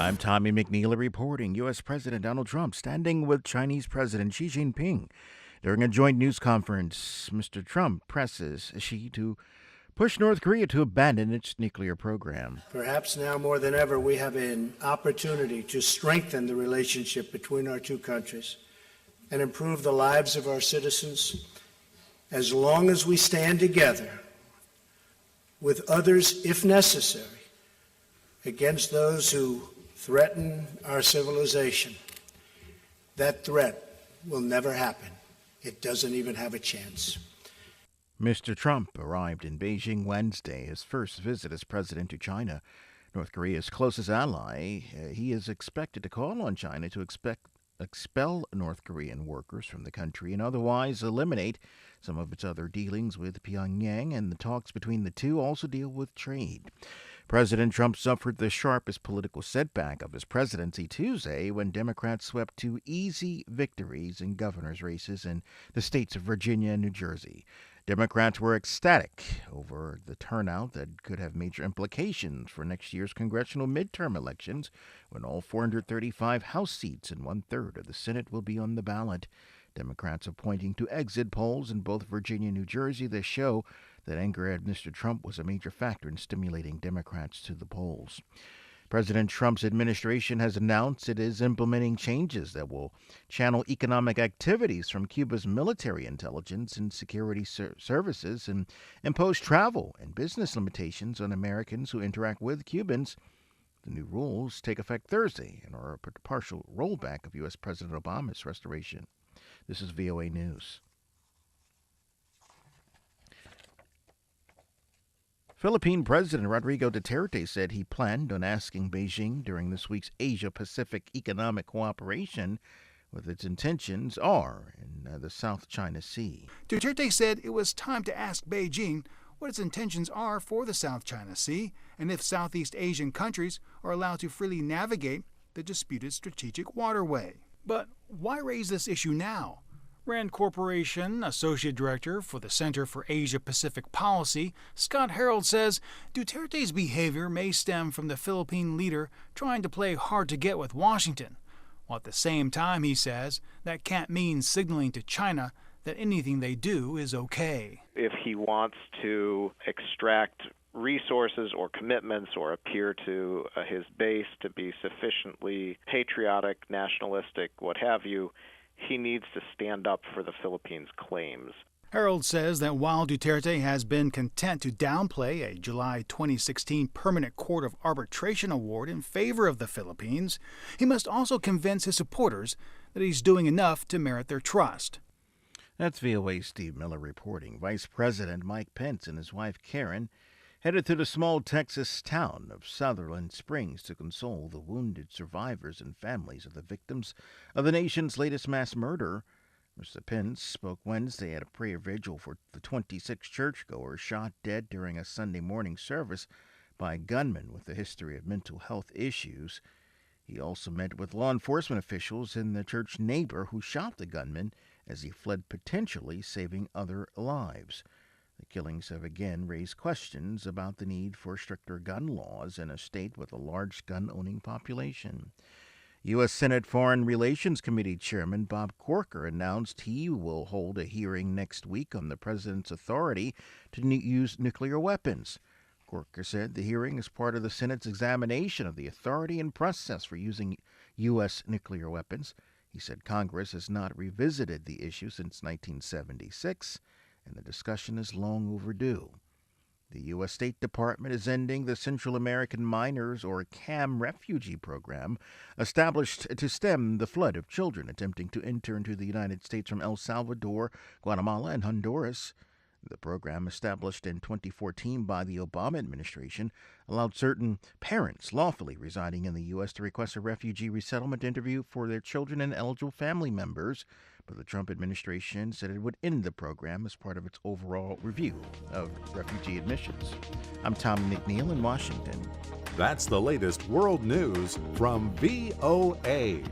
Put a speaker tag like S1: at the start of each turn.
S1: I'm Tommy McNeil reporting. U.S. President Donald Trump standing with Chinese President Xi Jinping. During a joint news conference, Mr. Trump presses Xi to push North Korea to abandon its nuclear program.
S2: Perhaps now more than ever, we have an opportunity to strengthen the relationship between our two countries and improve the lives of our citizens as long as we stand together with others, if necessary, against those who threaten our civilization. That threat will never happen. It doesn't even have a chance.
S1: Mr. Trump arrived in Beijing Wednesday, his first visit as president to China, North Korea's closest ally. He is expected to call on China to expel North Korean workers from the country and otherwise eliminate some of its other dealings with Pyongyang, and the talks between the two also deal with trade. President Trump suffered the sharpest political setback of his presidency Tuesday when Democrats swept two easy victories in governor's races in the states of Virginia and New Jersey. Democrats were ecstatic over the turnout that could have major implications for next year's congressional midterm elections, when all 435 House seats and one-third of the Senate will be on the ballot. Democrats are pointing to exit polls in both Virginia and New Jersey that show that anger at Mr. Trump was a major factor in stimulating Democrats to the polls. President Trump's administration has announced it is implementing changes that will channel economic activities from Cuba's military intelligence and security services and impose travel and business limitations on Americans who interact with Cubans. The new rules take effect Thursday and are a partial rollback of U.S. President Obama's restoration. This is VOA News. Philippine President Rodrigo Duterte said he planned on asking Beijing during this week's Asia-Pacific Economic Cooperation what its intentions are in the South China Sea.
S3: Duterte said it was time to ask Beijing what its intentions are for the South China Sea and if Southeast Asian countries are allowed to freely navigate the disputed strategic waterway. But why raise this issue now? Rand Corporation Associate Director for the Center for Asia-Pacific Policy, Scott Harold, says Duterte's behavior may stem from the Philippine leader trying to play hard to get with Washington, while at the same time, he says, that can't mean signaling to China that anything they do is okay.
S4: If he wants to extract resources or commitments or appear to his base to be sufficiently patriotic, nationalistic, what have you, he needs to stand up for the Philippines' claims.
S3: Harold says that while Duterte has been content to downplay a July 2016 Permanent Court of Arbitration award in favor of the Philippines, he must also convince his supporters that he's doing enough to merit their trust.
S1: That's VOA's Steve Miller reporting. Vice President Mike Pence and his wife Karen headed to the small Texas town of Sutherland Springs to console the wounded survivors and families of the victims of the nation's latest mass murder. Mr. Pence spoke Wednesday at a prayer vigil for the 26 churchgoers shot dead during a Sunday morning service by a gunman with a history of mental health issues. He also met with law enforcement officials and the church neighbor who shot the gunman as he fled, potentially saving other lives. The killings have again raised questions about the need for stricter gun laws in a state with a large gun-owning population. U.S. Senate Foreign Relations Committee Chairman Bob Corker announced he will hold a hearing next week on the president's authority to use nuclear weapons. Corker said the hearing is part of the Senate's examination of the authority and process for using U.S. nuclear weapons. He said Congress has not revisited the issue since 1976, and the discussion is long overdue. The U.S. State Department is ending the Central American Minors, or CAM, refugee program established to stem the flood of children attempting to enter into the United States from El Salvador, Guatemala, and Honduras. The program, established in 2014 by the Obama administration, allowed certain parents lawfully residing in the U.S. to request a refugee resettlement interview for their children and eligible family members, but the Trump administration said it would end the program as part of its overall review of refugee admissions. I'm Tom McNeil in Washington.
S5: That's the latest world news from VOA.